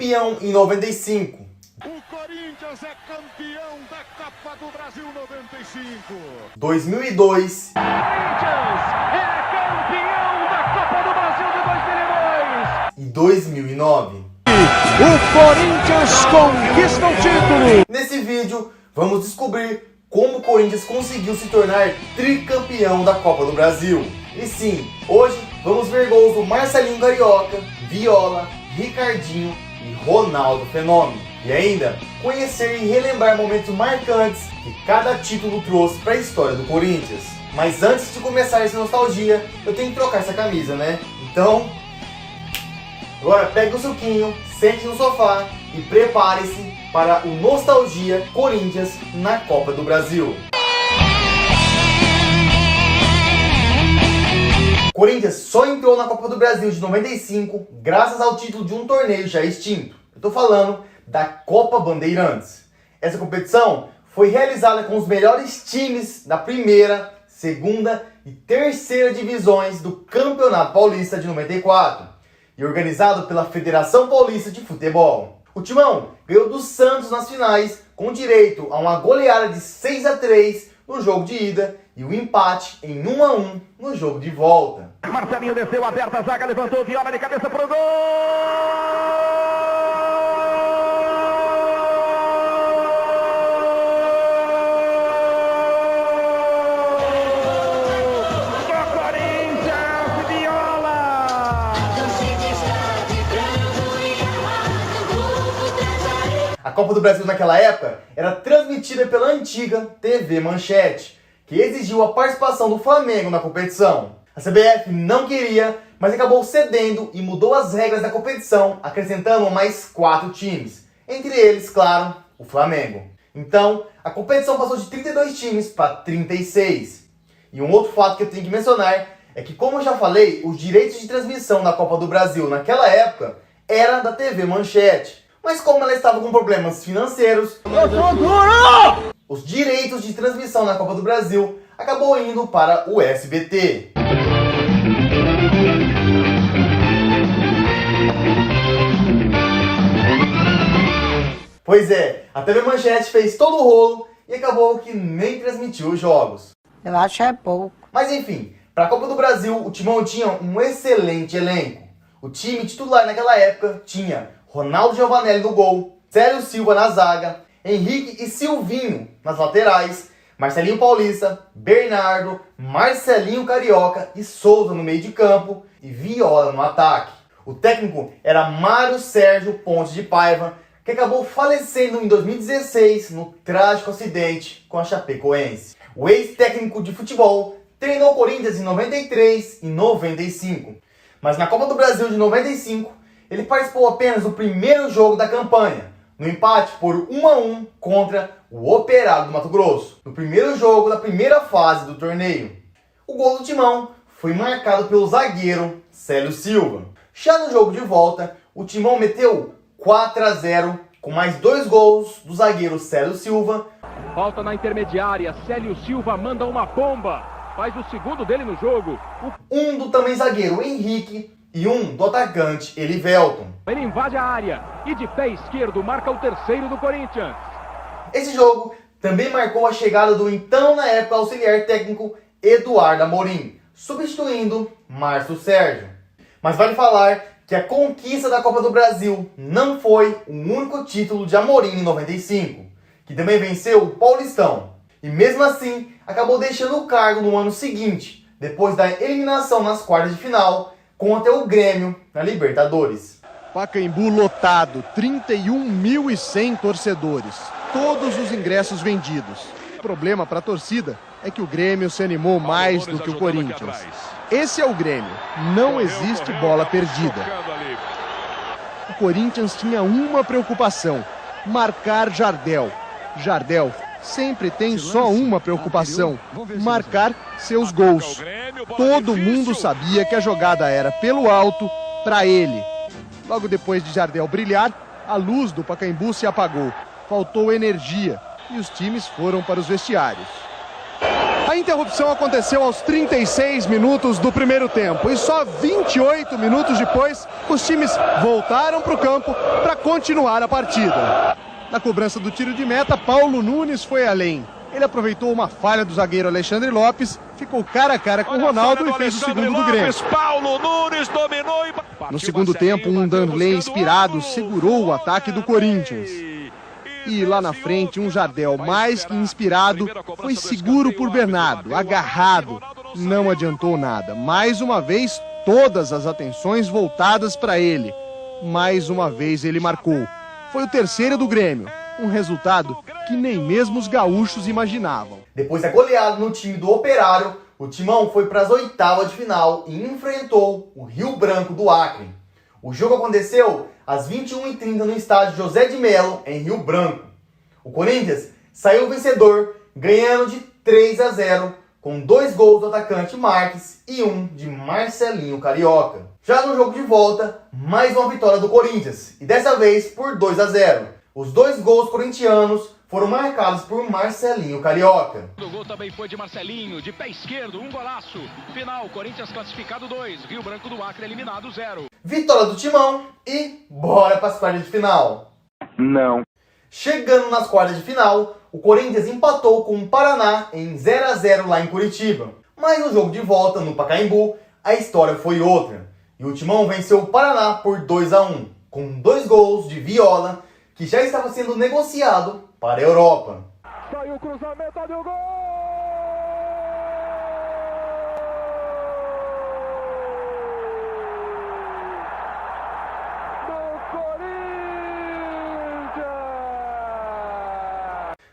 campeão em 95. O Corinthians é campeão da Copa do Brasil 95. 2002. Corinthians é campeão da Copa do Brasil de 2002. E 2009. O Corinthians conquista o título. Nesse vídeo, vamos descobrir como o Corinthians conseguiu se tornar tricampeão da Copa do Brasil. E sim, hoje vamos ver gols do Marcelinho Carioca, Viola, Ricardinho e Ronaldo Fenômeno. E ainda conhecer e relembrar momentos marcantes que cada título trouxe para a história do Corinthians. Mas antes de começar essa nostalgia, eu tenho que trocar essa camisa, né? Então, agora pegue o suquinho, sente no sofá e prepare-se para o Nostalgia Corinthians na Copa do Brasil. Corinthians só entrou na Copa do Brasil de 95 graças ao título de um torneio já extinto. Eu tô falando da Copa Bandeirantes. Essa competição foi realizada com os melhores times da primeira, segunda e terceira divisões do Campeonato Paulista de 94 e organizado pela Federação Paulista de Futebol. O Timão ganhou do Santos nas finais com direito a uma goleada de 6-3 no jogo de ida e o empate em 1-1 no jogo de volta. Marcelinho desceu, aberta a zaga, levantou, Viola de cabeça pro gol! Do Corinthians, Viola! A Copa do Brasil naquela época era transmitida pela antiga TV Manchete, que exigiu a participação do Flamengo na competição. A CBF não queria, mas acabou cedendo e mudou as regras da competição, acrescentando mais 4 times. Entre eles, claro, o Flamengo. Então, a competição passou de 32 times para 36. E um outro fato que eu tenho que mencionar é que, como eu já falei, os direitos de transmissão da Copa do Brasil naquela época era da TV Manchete. Mas como ela estava com problemas financeiros, os direitos de transmissão na Copa do Brasil acabou indo para o SBT. Pois é, a TV Manchete fez todo o rolo e acabou que nem transmitiu os jogos. Eu acho é pouco. Mas enfim, para a Copa do Brasil, o Timão tinha um excelente elenco. O time titular naquela época tinha Ronaldo Giovanelli no gol, Célio Silva na zaga, Henrique e Silvinho nas laterais, Marcelinho Paulista, Bernardo, Marcelinho Carioca e Souza no meio de campo e Viola no ataque. O técnico era Mário Sérgio Ponte de Paiva, que acabou falecendo em 2016 no trágico acidente com a Chapecoense. O ex-técnico de futebol treinou o Corinthians em 93 e 95, mas na Copa do Brasil de 95 ele participou apenas do primeiro jogo da campanha, no empate por 1-1 contra o Operário do Mato Grosso, no primeiro jogo da primeira fase do torneio. O gol do Timão foi marcado pelo zagueiro Célio Silva. Já no jogo de volta, o Timão meteu 4-0 com mais 2 gols do zagueiro Célio Silva. Falta na intermediária, Célio Silva manda uma bomba, faz o segundo dele no jogo. Um do também zagueiro Henrique e um do atacante Elivelton. Ele invade a área e de pé esquerdo marca o terceiro do Corinthians. Esse jogo também marcou a chegada do então na época auxiliar técnico Eduardo Amorim, substituindo Márcio Sérgio. Mas vale falar que a conquista da Copa do Brasil não foi o único título de Amorim em 95, que também venceu o Paulistão. E mesmo assim, acabou deixando o cargo no ano seguinte, depois da eliminação nas quartas de final contra o Grêmio na Libertadores. Pacaembu lotado, 31.100 torcedores, todos os ingressos vendidos. O problema para a torcida é que o Grêmio se animou mais do que o Corinthians. Esse é o Grêmio, não existe bola perdida. O Corinthians tinha uma preocupação, marcar Jardel. Jardel sempre tem só uma preocupação, marcar seus gols. Todo mundo sabia que a jogada era pelo alto para ele. Logo depois de Jardel brilhar, a luz do Pacaembu se apagou. Faltou energia e os times foram para os vestiários. A interrupção aconteceu aos 36 minutos do primeiro tempo e só 28 minutos depois os times voltaram para o campo para continuar a partida. Na cobrança do tiro de meta, Paulo Nunes foi além. Ele aproveitou uma falha do zagueiro Alexandre Lopes, ficou cara a cara com o Ronaldo e fez o segundo do Grêmio. Paulo Nunes dominou e... No segundo tempo, um Danley inspirado segurou o ataque do Corinthians. E lá na frente, um Jardel mais que inspirado foi seguro por Bernardo, agarrado. Não adiantou nada. Mais uma vez, todas as atenções voltadas para ele. Mais uma vez ele marcou. Foi o terceiro do Grêmio. Um resultado que nem mesmo os gaúchos imaginavam. Depois da goleada no time do Operário, o Timão foi para as oitavas de final e enfrentou o Rio Branco do Acre. O jogo aconteceu às 21h30 no estádio José de Melo, em Rio Branco. O Corinthians saiu vencedor, ganhando de 3-0, com 2 gols do atacante Marques e 1 de Marcelinho Carioca. Já no jogo de volta, mais uma vitória do Corinthians, e dessa vez por 2-0. Os 2 gols corintianos foram marcados por Marcelinho Carioca. O gol também foi de Marcelinho, de pé esquerdo, um golaço. Final, Corinthians classificado 2, Rio Branco do Acre eliminado 0. Vitória do Timão e bora para as quartas de final. Não. Chegando nas quartas de final, o Corinthians empatou com o Paraná em 0-0 lá em Curitiba. Mas no jogo de volta, no Pacaembu, a história foi outra. E o Timão venceu o Paraná por 2-1, com 2 gols de Viola, que já estava sendo negociado para a Europa. Saiu o cruzamento, olha o gol! Do Corinthians!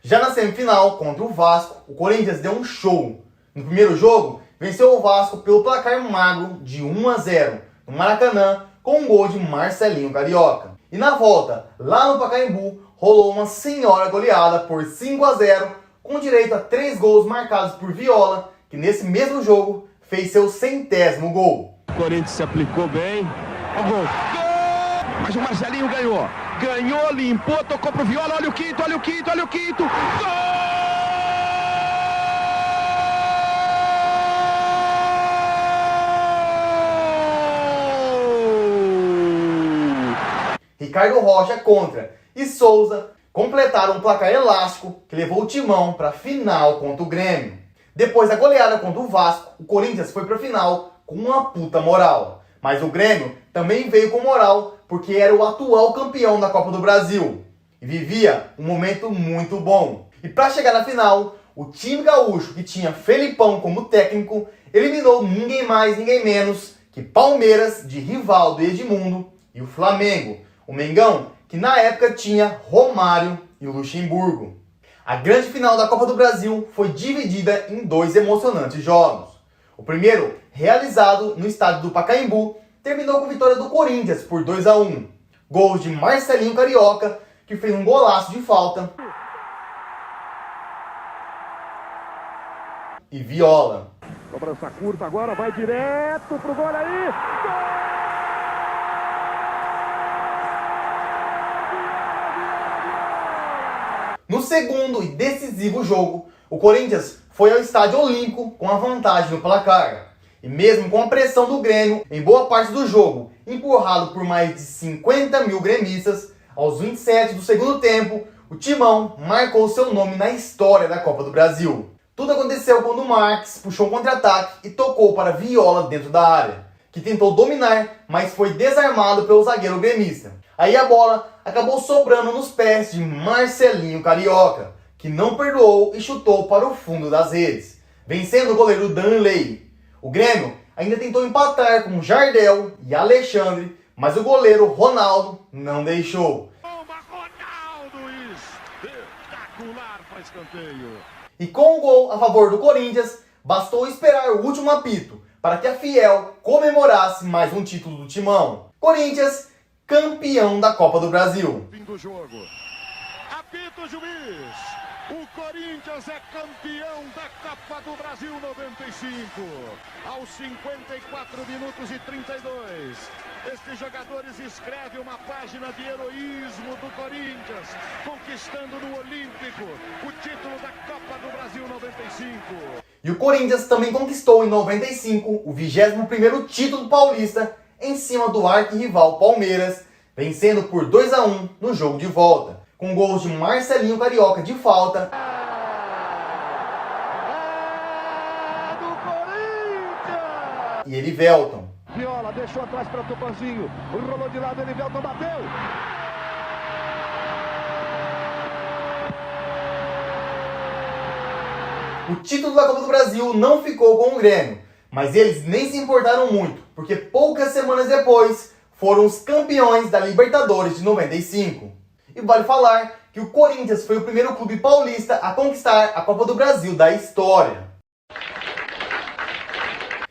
Já na semifinal, contra o Vasco, o Corinthians deu um show. No primeiro jogo, venceu o Vasco pelo placar magro de 1-0, no Maracanã, com um gol de Marcelinho Carioca. E na volta, lá no Pacaembu, rolou uma senhora goleada por 5-0, com direito a 3 gols marcados por Viola, que nesse mesmo jogo fez seu 100º gol. O Corinthians se aplicou bem. O gol. Gol! Mas o Marcelinho ganhou. Ganhou, limpou, tocou pro Viola. Olha o quinto, olha o quinto, olha o quinto. Gol! Ricardo Rocha contra e Souza completaram um placar elástico que levou o Timão para a final contra o Grêmio. Depois da goleada contra o Vasco, o Corinthians foi para a final com uma puta moral. Mas o Grêmio também veio com moral porque era o atual campeão da Copa do Brasil e vivia um momento muito bom. E para chegar na final, o time gaúcho, que tinha Felipão como técnico, eliminou ninguém mais, ninguém menos que Palmeiras, de Rivaldo e Edmundo, e o Flamengo, o Mengão, que na época tinha Romário e Luxemburgo. A grande final da Copa do Brasil foi dividida em 2 emocionantes jogos. O primeiro, realizado no estádio do Pacaembu, terminou com vitória do Corinthians por 2-1. Gols de Marcelinho Carioca, que fez um golaço de falta, e Viola. Cobrança curta agora, vai direto pro gol aí. Gol! No segundo e decisivo jogo, o Corinthians foi ao Estádio Olímpico com a vantagem no placar. E mesmo com a pressão do Grêmio em boa parte do jogo, empurrado por mais de 50 mil gremistas, aos 27 do segundo tempo, o Timão marcou seu nome na história da Copa do Brasil. Tudo aconteceu quando o Marques puxou um contra-ataque e tocou para Viola dentro da área, que tentou dominar, mas foi desarmado pelo zagueiro gremista. Aí a bola acabou sobrando nos pés de Marcelinho Carioca, que não perdoou e chutou para o fundo das redes, vencendo o goleiro Danley. O Grêmio ainda tentou empatar com Jardel e Alexandre, mas o goleiro Ronaldo não deixou. Ronaldo, espetacular para escanteio. E com o gol a favor do Corinthians, bastou esperar o último apito para que a Fiel comemorasse mais um título do Timão. Corinthians, campeão da Copa do Brasil. Fim do jogo. Apita o juiz. O Corinthians é campeão da Copa do Brasil 95. Aos 54 minutos e 32. Estes jogadores escrevem uma página de heroísmo do Corinthians, conquistando no Olímpico o título da Copa do Brasil 95. E o Corinthians também conquistou em 95 o 21º título paulista em cima do arquirrival Palmeiras, vencendo por 2-1 no jogo de volta, com gols de Marcelinho Carioca de falta e Elivelton. Viola deixou atrás para Tupanzinho, rolou de lado, Elivelton bateu. O título da Copa do Brasil não ficou com o Grêmio, mas eles nem se importaram muito, porque poucas semanas depois foram os campeões da Libertadores de 95. E vale falar que o Corinthians foi o primeiro clube paulista a conquistar a Copa do Brasil da história.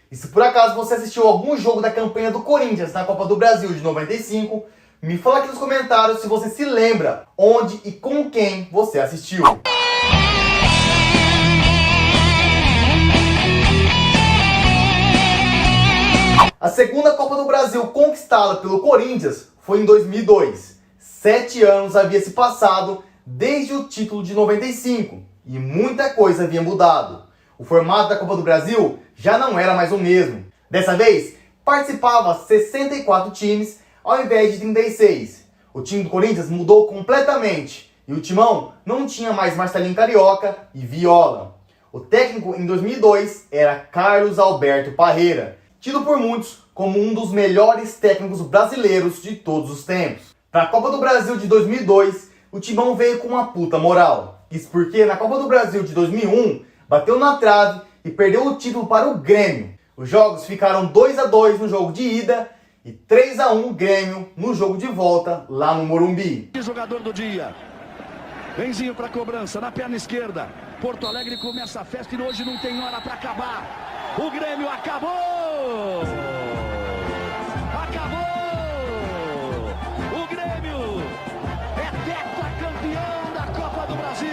E se por acaso você assistiu algum jogo da campanha do Corinthians na Copa do Brasil de 95, me fala aqui nos comentários se você se lembra onde e com quem você assistiu. A segunda Copa do Brasil conquistada pelo Corinthians foi em 2002. 7 anos havia se passado desde o título de 95 e muita coisa havia mudado. O formato da Copa do Brasil já não era mais o mesmo. Dessa vez, participava 64 times ao invés de 36. O time do Corinthians mudou completamente e o timão não tinha mais Marcelinho Carioca e Viola. O técnico em 2002 era Carlos Alberto Parreira, tido por muitos como um dos melhores técnicos brasileiros de todos os tempos. Para a Copa do Brasil de 2002, o timão veio com uma puta moral. Isso porque na Copa do Brasil de 2001, bateu na trave e perdeu o título para o Grêmio. Os jogos ficaram 2-2 no jogo de ida e 3-1 Grêmio no jogo de volta lá no Morumbi. Jogador do dia. Benzinho para cobrança na perna esquerda. Porto Alegre começa a festa e hoje não tem hora para acabar. O Grêmio acabou! Acabou! O Grêmio é tetracampeão da Copa do Brasil!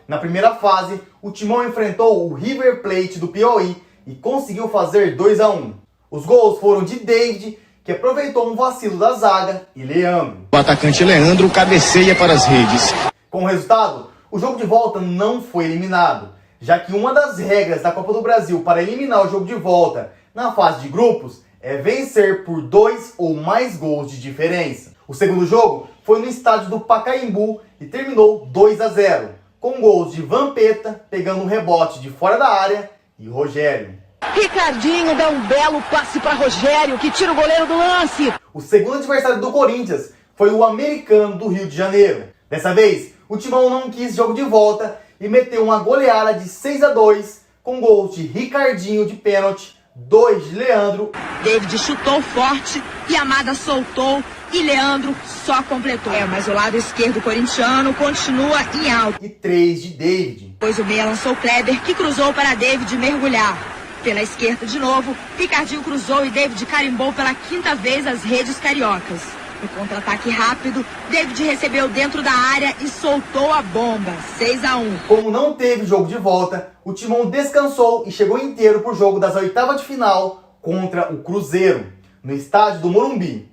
Na primeira fase, o timão enfrentou o River Plate do Piauí e conseguiu fazer 2-1. Os gols foram de David, que aproveitou um vacilo da zaga, e Leandro. O atacante Leandro cabeceia para as redes. Com o resultado, o jogo de volta não foi eliminado, já que uma das regras da Copa do Brasil para eliminar o jogo de volta na fase de grupos é vencer por 2 ou mais gols de diferença. O segundo jogo foi no estádio do Pacaembu e terminou 2-0, com gols de Vampeta pegando um rebote de fora da área e Rogério. Ricardinho dá um belo passe para Rogério, que tira o goleiro do lance. O segundo adversário do Corinthians foi o Americano do Rio de Janeiro. Dessa vez, o timão não quis jogo de volta e meteu uma goleada de 6-2 com gols de Ricardinho de pênalti, 2 de Leandro. David chutou forte e Amada soltou e Leandro só completou. Mas o lado esquerdo corintiano continua em alto. E 3 de David. Depois o meia lançou Kleber, que cruzou para David mergulhar. Pela esquerda de novo, Ricardinho cruzou e David carimbou pela 5ª vez as redes cariocas. No contra-ataque rápido, David recebeu dentro da área e soltou a bomba. 6-1. Como não teve jogo de volta, o timão descansou e chegou inteiro para o jogo das oitavas de final contra o Cruzeiro, no estádio do Morumbi.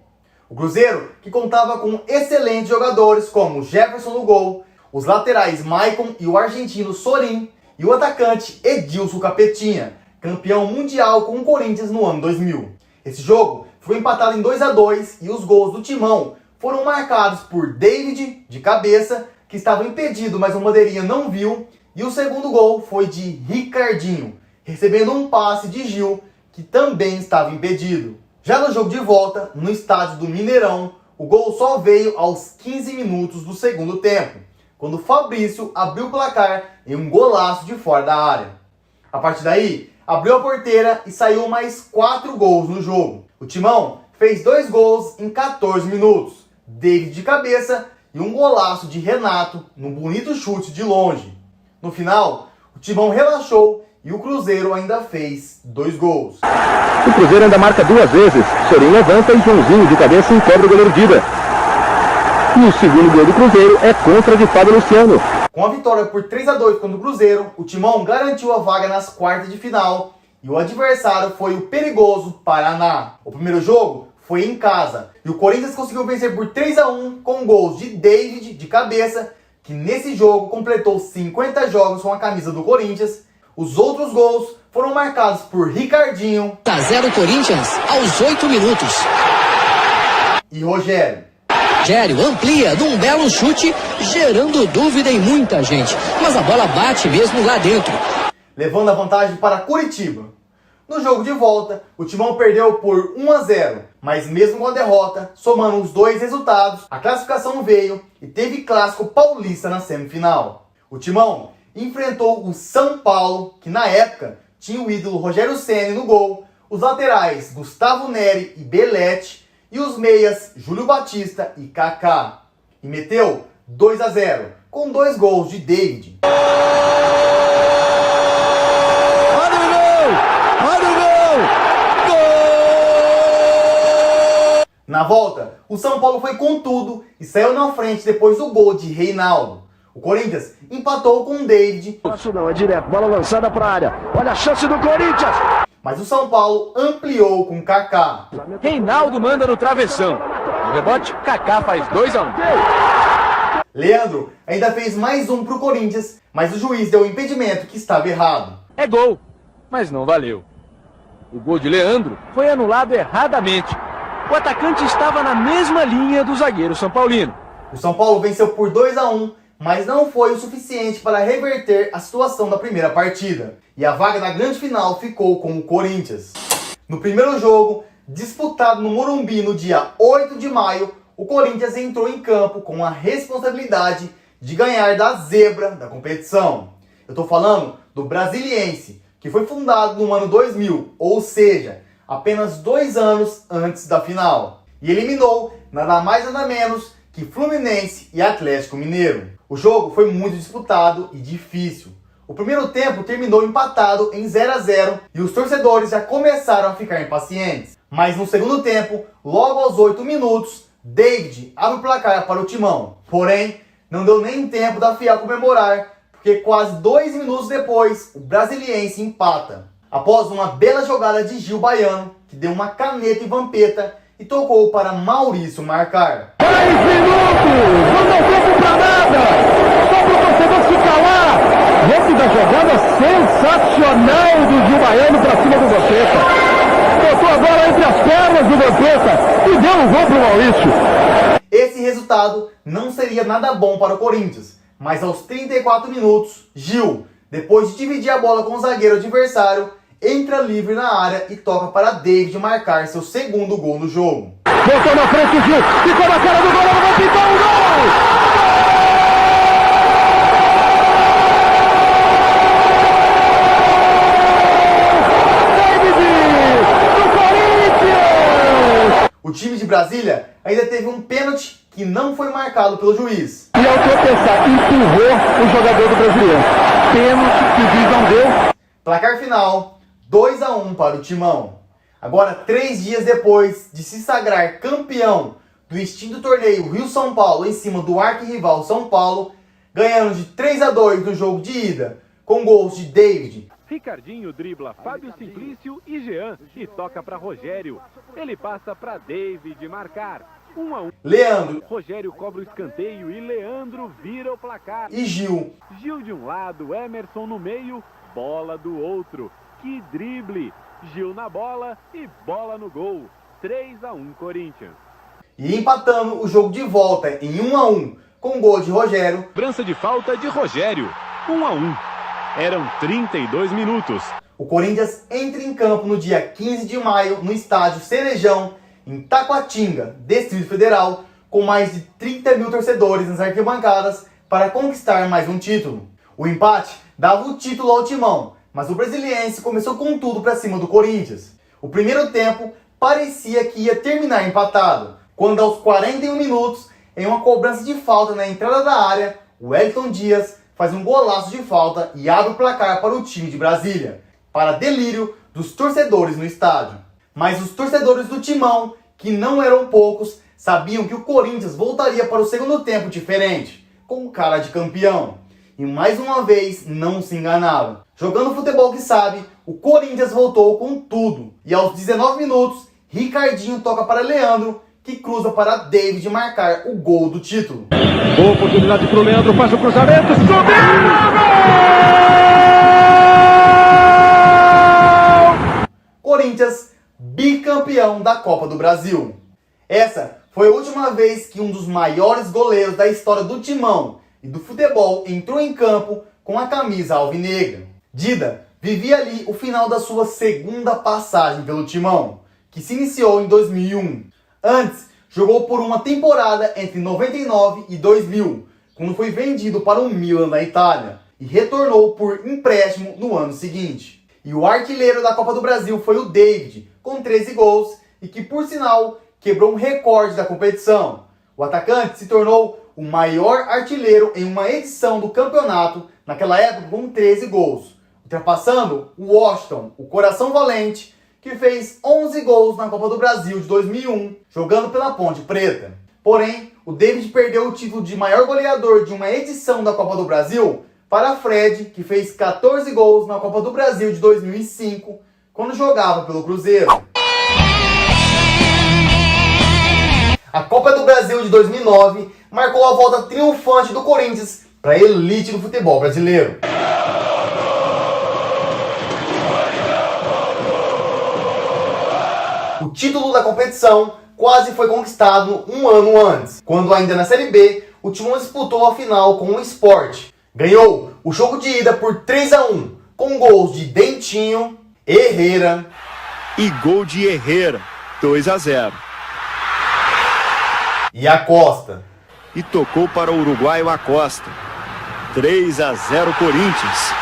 O Cruzeiro, que contava com excelentes jogadores como Jefferson no gol, os laterais Maicon e o argentino Sorin, e o atacante Edilson Capetinha, campeão mundial com o Corinthians no ano 2000. Esse jogo foi empatado em 2-2 e os gols do timão foram marcados por David, de cabeça, que estava impedido, mas o bandeirinha não viu, e o segundo gol foi de Ricardinho, recebendo um passe de Gil, que também estava impedido. Já no jogo de volta, no estádio do Mineirão, o gol só veio aos 15 minutos do segundo tempo, quando Fabrício abriu o placar em um golaço de fora da área. A partir daí, abriu a porteira e saiu mais 4 gols no jogo. O timão fez 2 gols em 14 minutos, David de cabeça e um golaço de Renato num bonito chute de longe. No final, o timão relaxou e o Cruzeiro ainda fez 2 gols. O Cruzeiro ainda marca 2 vezes. Sorin levanta e Joãozinho de cabeça encobre o goleiro Dida. E o segundo gol do Cruzeiro é contra de Fábio Luciano. Com a vitória por 3-2 contra o Cruzeiro, o timão garantiu a vaga nas quartas de final e o adversário foi o perigoso Paraná. O primeiro jogo foi em casa e o Corinthians conseguiu vencer por 3-1 com gols de David de cabeça, que nesse jogo completou 50 jogos com a camisa do Corinthians. Os outros gols foram marcados por Ricardinho. 0 Corinthians aos 8 minutos. E Rogério. Rogério amplia num belo chute, gerando dúvida em muita gente. Mas a bola bate mesmo lá dentro, levando a vantagem para Curitiba. No jogo de volta, o Timão perdeu por 1-0, mas mesmo com a derrota, somando os dois resultados, a classificação veio e teve clássico paulista na semifinal. O Timão enfrentou o São Paulo, que na época tinha o ídolo Rogério Ceni no gol, os laterais Gustavo Neri e Belete, e os meias Júlio Batista e Kaká. E meteu 2-0, com 2 gols de David. Na volta, o São Paulo foi com tudo e saiu na frente depois do gol de Reinaldo. O Corinthians empatou com o David. Isso não, é direto, bola lançada para a área. Olha a chance do Corinthians. Mas o São Paulo ampliou com Kaká. Reinaldo manda no travessão. No rebote, Kaká faz 2-1. Leandro ainda fez mais um pro Corinthians, mas o juiz deu o impedimento que estava errado. É gol, mas não valeu. O gol de Leandro foi anulado erradamente. O atacante estava na mesma linha do zagueiro São Paulino. O São Paulo venceu por 2-1, mas não foi o suficiente para reverter a situação da primeira partida. E a vaga na grande final ficou com o Corinthians. No primeiro jogo, disputado no Morumbi no dia 8 de maio, o Corinthians entrou em campo com a responsabilidade de ganhar da zebra da competição. Eu estou falando do Brasiliense, que foi fundado no ano 2000, ou seja, apenas 2 anos antes da final. E eliminou nada mais nada menos que Fluminense e Atlético Mineiro. O jogo foi muito disputado e difícil. O primeiro tempo terminou empatado em 0-0 e os torcedores já começaram a ficar impacientes. Mas no segundo tempo, logo aos 8 minutos, David abre o placar para o Timão. Porém, não deu nem tempo da Fiel comemorar, porque quase 2 minutos depois, o Brasiliense empata. Após uma bela jogada de Gil Baiano, que deu uma caneta e vampeta e tocou para Maurício marcar. 10 minutos! Não deu tempo pra nada! Só pro torcedor se calar! Rápida jogada sensacional do Gil Baiano pra cima do Vampeta. Botou a bola entre as pernas do Vampeta e deu um gol pro Maurício. Esse resultado não seria nada bom para o Corinthians, mas aos 34 minutos, Gil, depois de dividir a bola com o zagueiro adversário, entra livre na área e toca para David marcar seu segundo gol no jogo. Botou na frente o Gil, ficou na cara do goleiro, vai pintar um gol! O time de Brasília ainda teve um pênalti que não foi marcado pelo juiz. E ao tropeçar, empurrou o jogador do Brasiliense. Pênalti que o juiz não deu. Placar final, 2-1 para o Timão. Agora, 3 dias depois de se sagrar campeão do extinto torneio Rio-São Paulo em cima do arquirrival São Paulo, ganhando de 3-2 no jogo de ida, com gols de David. Ricardinho dribla Fábio Simplício e Jean e toca para Rogério. Ele passa para David marcar. 1-1. Leandro. Rogério cobra o escanteio e Leandro vira o placar. E Gil. Gil de um lado, Emerson no meio, bola do outro. Que drible! Gil na bola e bola no gol. 3-1 Corinthians. E empatando o jogo de volta em 1-1 com gol de Rogério. Cobrança de falta de Rogério. 1-1. Eram 32 minutos. O Corinthians entra em campo no dia 15 de maio no estádio Cerejão, em Taquatinga, Distrito Federal, com mais de 30 mil torcedores nas arquibancadas para conquistar mais um título. O empate dava o título ao Timão, mas o Brasiliense começou com tudo para cima do Corinthians. O primeiro tempo parecia que ia terminar empatado, quando aos 41 minutos, em uma cobrança de falta na entrada da área, o Wellington Dias faz um golaço de falta e abre o placar para o time de Brasília, para delírio dos torcedores no estádio. Mas os torcedores do Timão, que não eram poucos, sabiam que o Corinthians voltaria para o segundo tempo diferente, com cara de campeão. E mais uma vez não se enganaram. Jogando futebol que sabe, o Corinthians voltou com tudo. E aos 19 minutos, Ricardinho toca para Leandro, que cruza para David marcar o gol do título. Boa oportunidade para o Leandro, faz o cruzamento, subiu! Corinthians, bicampeão da Copa do Brasil. Essa foi Foi a última vez que um dos maiores goleiros da história do Timão e do futebol entrou em campo com a camisa alvinegra. Dida vivia ali o final da sua segunda passagem pelo Timão, que se iniciou em 2001. Antes, jogou por uma temporada entre 99 e 2000, quando foi vendido para o Milan da Itália, e retornou por empréstimo no ano seguinte. E o artilheiro da Copa do Brasil foi o David, com 13 gols, e que, por sinal, quebrou um recorde da competição. O atacante se tornou o maior artilheiro em uma edição do campeonato, naquela época com 13 gols, ultrapassando o Washington, o Coração Valente, que fez 11 gols na Copa do Brasil de 2001, jogando pela Ponte Preta. Porém, o David perdeu o título de maior goleador de uma edição da Copa do Brasil para Fred, que fez 14 gols na Copa do Brasil de 2005, quando jogava pelo Cruzeiro. A Copa do Brasil de 2009 marcou a volta triunfante do Corinthians para a elite do futebol brasileiro. O título da competição quase foi conquistado um ano antes, quando ainda na Série B, o Timão disputou a final com o Sport. Ganhou o jogo de ida por 3-1, com gols de Dentinho, Herrera E gol de Herrera, 2-0. e Acosta. E tocou para o uruguaio Acosta, 3-0 Corinthians.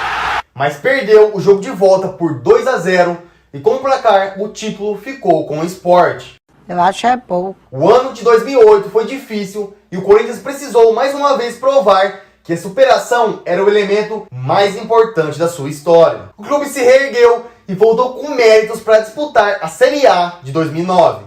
Mas perdeu o jogo de volta por 2-0 e com o placar o título ficou com o Sport. Eu acho é pouco. O ano de 2008 foi difícil e o Corinthians precisou mais uma vez provar que a superação era o elemento mais importante da sua história. O clube se reergueu e voltou com méritos para disputar a Série A de 2009.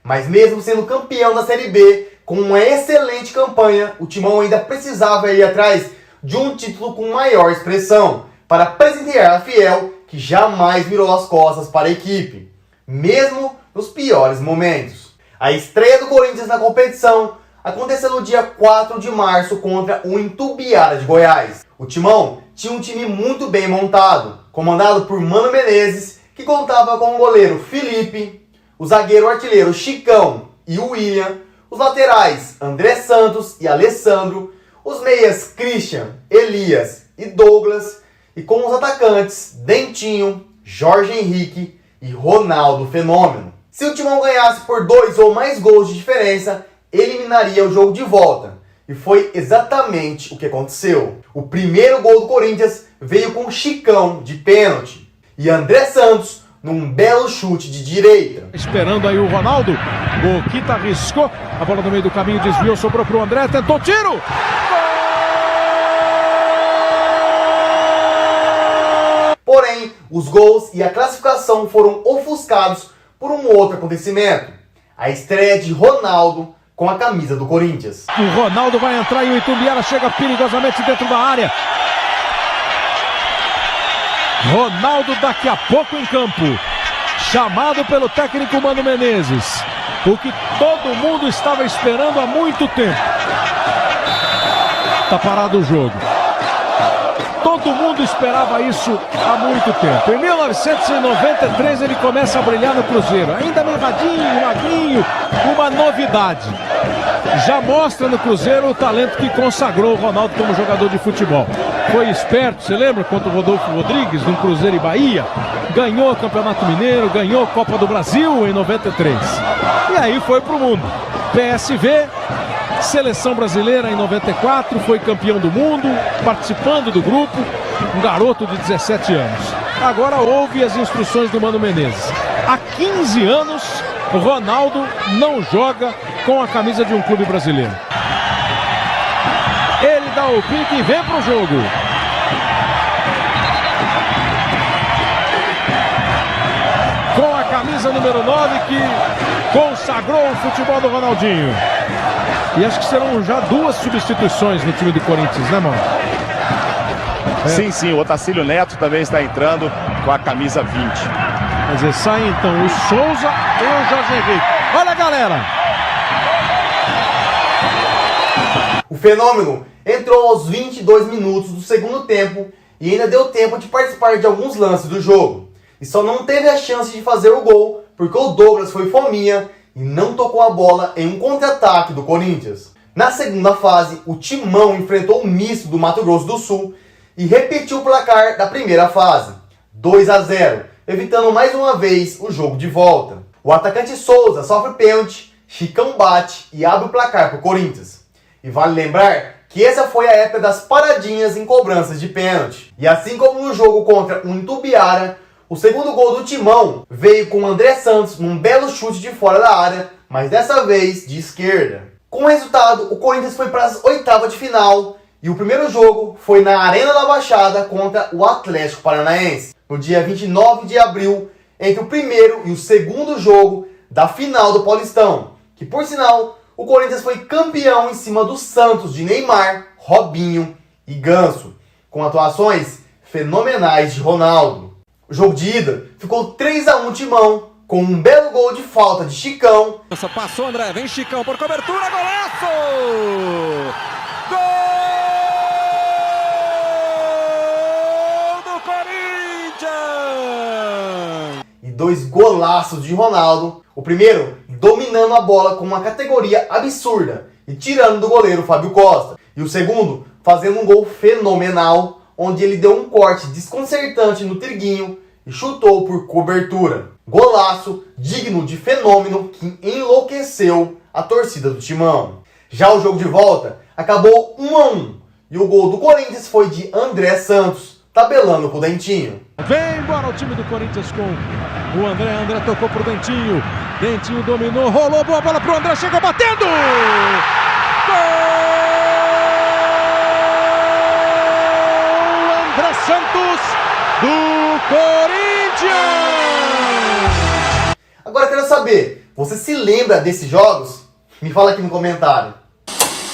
Mas mesmo sendo campeão da Série B, com uma excelente campanha, o Timão ainda precisava ir atrás de um título com maior expressão para presentear a Fiel, que jamais virou as costas para a equipe, mesmo nos piores momentos. A estreia do Corinthians na competição aconteceu no dia 4 de março contra o Itumbiara de Goiás. O Timão tinha um time muito bem montado, comandado por Mano Menezes, que contava com o goleiro Felipe, o zagueiro artilheiro Chicão e o William, os laterais André Santos e Alessandro, os meias Christian, Elias e Douglas, e com os atacantes Dentinho, Jorge Henrique e Ronaldo Fenômeno. Se o Timão ganhasse por 2 ou mais gols de diferença, eliminaria o jogo de volta. E foi exatamente o que aconteceu. O primeiro gol do Corinthians veio com Chicão de pênalti e André Santos num belo chute de direita. Esperando aí o Ronaldo. O Kita arriscou. A bola no meio do caminho desviou, sobrou para o André. Tentou tiro. Porém, os gols e a classificação foram ofuscados por um outro acontecimento. A estreia de Ronaldo com a camisa do Corinthians. O Ronaldo vai entrar e o Itumbiara chega perigosamente dentro da área. Ronaldo daqui a pouco em campo. Chamado pelo técnico Mano Menezes. O que todo mundo estava esperando há muito tempo. Tá parado o jogo. Todo mundo esperava isso há muito tempo. Em 1993 ele começa a brilhar no Cruzeiro. Ainda mirradinho, magrinho, uma novidade. Já mostra no Cruzeiro o talento que consagrou o Ronaldo como jogador de futebol. Foi esperto, você lembra? Contra o Rodolfo Rodrigues, no Cruzeiro e Bahia. Ganhou o Campeonato Mineiro, ganhou a Copa do Brasil em 93. E aí foi pro mundo. PSV... Seleção brasileira em 94, foi campeão do mundo, participando do grupo, um garoto de 17 anos. Agora ouve as instruções do Mano Menezes. Há 15 anos, o Ronaldo não joga com a camisa de um clube brasileiro. Ele dá o pique e vem pro jogo. Com a camisa número 9 que consagrou o futebol do Ronaldinho. E acho que serão já 2 substituições no time do Corinthians, né, mano? Sim, o Otacílio Neto também está entrando com a camisa 20. Quer dizer, sai então o Souza e o Jorge Henrique. Olha, galera! O Fenômeno entrou aos 22 minutos do segundo tempo e ainda deu tempo de participar de alguns lances do jogo. E só não teve a chance de fazer o gol porque o Douglas foi fominha e não tocou a bola em um contra-ataque do Corinthians. Na segunda fase, o Timão enfrentou o misto do Mato Grosso do Sul e repetiu o placar da primeira fase, 2-0, evitando mais uma vez o jogo de volta. O atacante Souza sofre pênalti, Chicão bate e abre o placar para o Corinthians. E vale lembrar que essa foi a época das paradinhas em cobranças de pênalti. E assim como no jogo contra o Itumbiara, o segundo gol do Timão veio com o André Santos num belo chute de fora da área, mas dessa vez de esquerda. Com o resultado, o Corinthians foi para as oitavas de final e o primeiro jogo foi na Arena da Baixada contra o Atlético Paranaense, no dia 29 de abril, entre o primeiro e o segundo jogo da final do Paulistão, que por sinal, o Corinthians foi campeão em cima do Santos de Neymar, Robinho e Ganso, com atuações fenomenais de Ronaldo. O jogo de ida ficou 3-1 Timão, com um belo gol de falta de Chicão. Passou André, vem Chicão por cobertura, golaço! Gol do Corinthians! E 2 golaços de Ronaldo. O primeiro dominando a bola com uma categoria absurda e tirando do goleiro Fábio Costa. E o segundo fazendo um gol fenomenal, onde ele deu um corte desconcertante no Triguinho e chutou por cobertura. Golaço digno de fenômeno que enlouqueceu a torcida do Timão. Já o jogo de volta acabou 1-1 e o gol do Corinthians foi de André Santos, tabelando pro Dentinho. Vem embora o time do Corinthians com o André. André tocou pro Dentinho. Dentinho dominou, rolou, boa bola pro André, chegou batendo! Gol! André Santos do Corinthians! Agora eu quero saber, você se lembra desses jogos? Me fala aqui no comentário.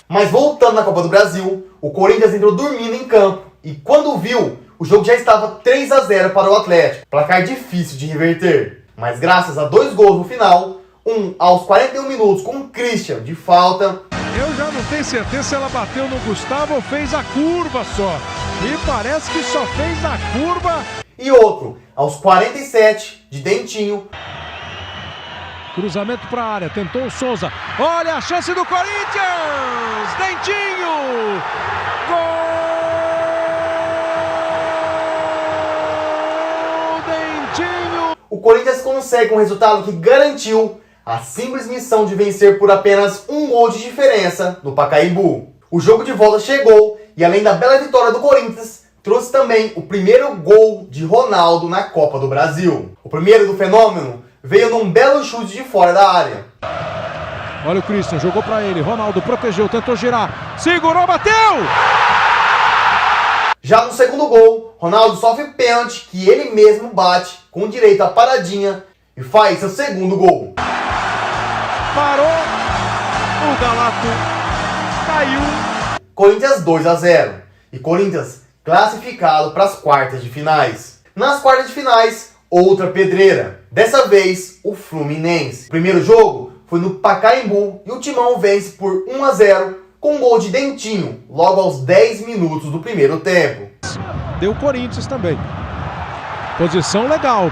Mas voltando na Copa do Brasil, o Corinthians entrou dormindo em campo e quando viu, o jogo já estava 3-0 para o Atlético. Placar difícil de reverter. Mas graças a 2 gols no final, um aos 41 minutos com o Christian de falta. Eu já não tenho certeza se ela bateu no Gustavo ou fez a curva só. Me parece que só fez a curva. E outro, aos 47 de Dentinho. Cruzamento para a área, tentou o Souza. Olha a chance do Corinthians! Dentinho! Gol! Dentinho! O Corinthians consegue um resultado que garantiu a simples missão de vencer por apenas 1 gol de diferença no Pacaembu. O jogo de volta chegou e além da bela vitória do Corinthians, trouxe também o primeiro gol de Ronaldo na Copa do Brasil. O primeiro do fenômeno veio num belo chute de fora da área. Olha o Christian, jogou para ele, Ronaldo protegeu, tentou girar, segurou, bateu! Já no segundo gol, Ronaldo sofre pênalti que ele mesmo bate com direito à paradinha e faz seu segundo gol. Parou, o Galato caiu. Corinthians 2-0 e Corinthians classificado para as quartas de finais. Nas quartas de finais, outra pedreira. Dessa vez, o Fluminense. O primeiro jogo foi no Pacaembu e o Timão vence por 1-0 com um gol de Dentinho, logo aos 10 minutos do primeiro tempo. Deu Corinthians também. Posição legal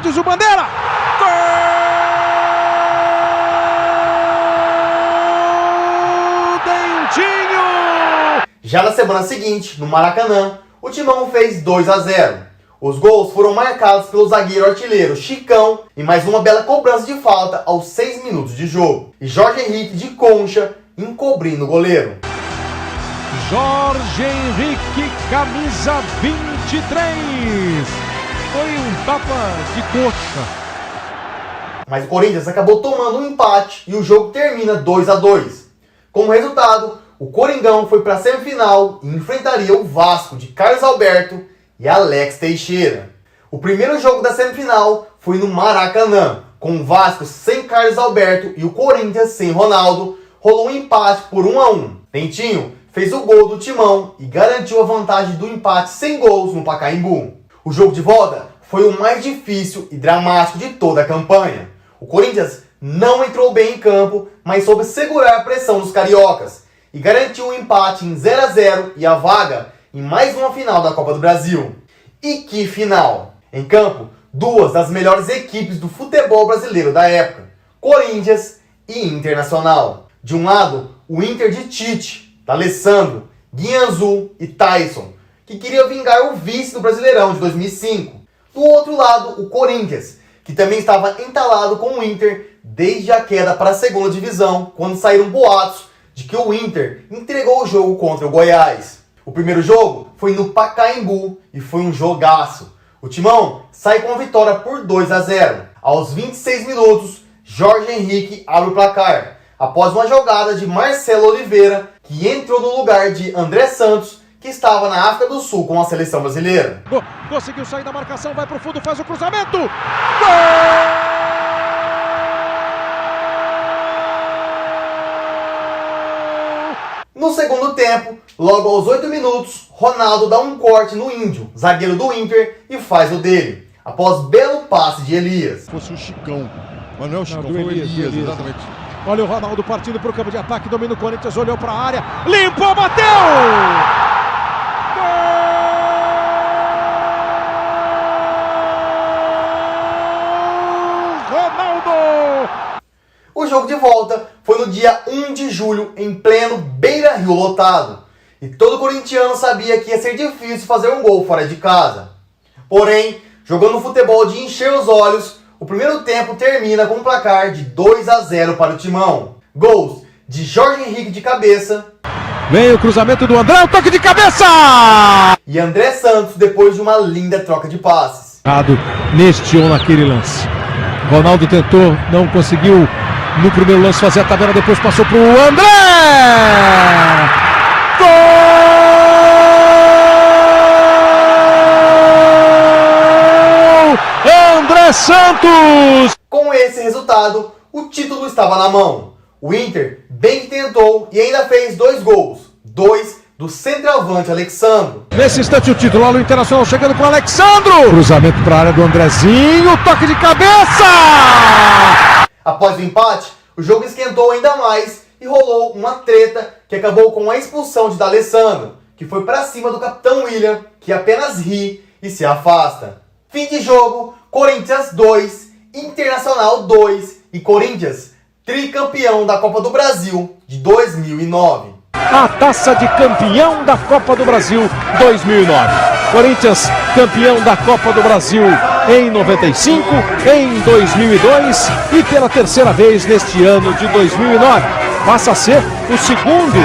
de Zubandeira. Gol! Dentinho! Já na semana seguinte, no Maracanã, o Timão fez 2-0. Os gols foram marcados pelo zagueiro artilheiro Chicão e mais uma bela cobrança de falta aos 6 minutos de jogo. E Jorge Henrique de concha encobrindo o goleiro. Jorge Henrique, camisa 23. Foi um tapa de coxa. Mas o Corinthians acabou tomando um empate e o jogo termina 2-2. Como resultado, o Coringão foi para a semifinal e enfrentaria o Vasco de Carlos Alberto e Alex Teixeira. O primeiro jogo da semifinal foi no Maracanã, com o Vasco sem Carlos Alberto e o Corinthians sem Ronaldo. Rolou um empate por 1-1. Dentinho fez o gol do Timão e garantiu a vantagem do empate sem gols no Pacaembu. O jogo de volta foi o mais difícil e dramático de toda a campanha. O Corinthians não entrou bem em campo, mas soube segurar a pressão dos cariocas e garantiu o empate em 0-0 e a vaga em mais uma final da Copa do Brasil. E que final! Em campo, duas das melhores equipes do futebol brasileiro da época, Corinthians e Internacional. De um lado, o Inter de Tite, D'Alessandro, Guianzu e Tyson, que queria vingar o vice do Brasileirão de 2005. Do outro lado, o Corinthians, que também estava entalado com o Inter desde a queda para a segunda divisão, quando saíram boatos de que o Inter entregou o jogo contra o Goiás. O primeiro jogo foi no Pacaembu e foi um jogaço. O Timão sai com a vitória por 2-0. Aos 26 minutos, Jorge Henrique abre o placar, após uma jogada de Marcelo Oliveira, que entrou no lugar de André Santos, que estava na África do Sul com a seleção brasileira. Conseguiu sair da marcação, vai pro fundo, faz o cruzamento. Gol! No segundo tempo, logo aos 8 minutos, Ronaldo dá um corte no Índio, zagueiro do Inter, e faz o dele, após belo passe de Elias. Fosse o Chicão, mas não é o Chicão, foi o Elias, exatamente. Olha o Ronaldo partindo para o campo de ataque, domina o Corinthians, olhou para a área, limpou, bateu! O jogo de volta foi no dia 1 de julho, em pleno Beira-Rio lotado. E todo corintiano sabia que ia ser difícil fazer um gol fora de casa. Porém, jogando futebol de encher os olhos, o primeiro tempo termina com um placar de 2-0 para o Timão. Gols de Jorge Henrique de cabeça. Vem o cruzamento do André, o toque de cabeça! E André Santos depois de uma linda troca de passes. Neste ou naquele lance. Ronaldo tentou, não conseguiu no primeiro lance fazer a tabela, depois passou pro André! Gol! André Santos! Com esse resultado, o título estava na mão. O Inter bem que tentou e ainda fez 2 gols. 2 do centroavante Alexandro. Nesse instante o título, olha o Internacional chegando com o Alexandro! Cruzamento para a área do Andrezinho, toque de cabeça! Após o empate, o jogo esquentou ainda mais e rolou uma treta que acabou com a expulsão de D'Alessandro, que foi para cima do capitão William, que apenas ri e se afasta. Fim de jogo, Corinthians 2, Internacional 2 e Corinthians tricampeão da Copa do Brasil de 2009. A taça de campeão da Copa do Brasil 2009. Corinthians campeão da Copa do Brasil em 95, em 2002 e pela terceira vez neste ano de 2009. Passa a ser o segundo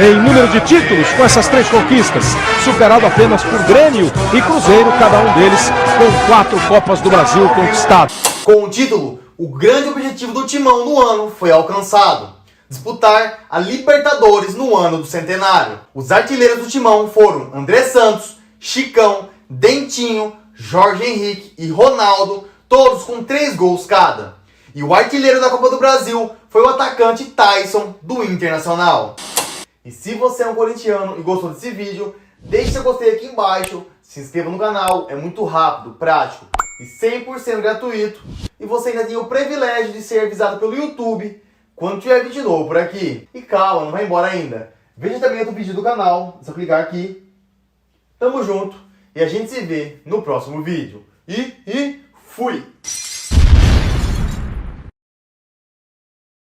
em número de títulos com essas 3 conquistas, superado apenas por Grêmio e Cruzeiro, cada um deles com 4 Copas do Brasil conquistadas. Com o título, o grande objetivo do Timão no ano foi alcançado: disputar a Libertadores no ano do centenário. Os artilheiros do Timão foram André Santos, Chicão, Dentinho, Jorge Henrique e Ronaldo, todos com 3 gols cada. E o artilheiro da Copa do Brasil foi o atacante Tyson, do Internacional. E se você é um corintiano e gostou desse vídeo, deixe seu gostei aqui embaixo, se inscreva no canal, é muito rápido, prático e 100% gratuito. E você ainda tem o privilégio de ser avisado pelo YouTube quando tiver vídeo novo por aqui. E calma, não vai embora ainda. Veja também outro vídeo do canal, é só clicar aqui. Tamo junto e a gente se vê no próximo vídeo. E fui!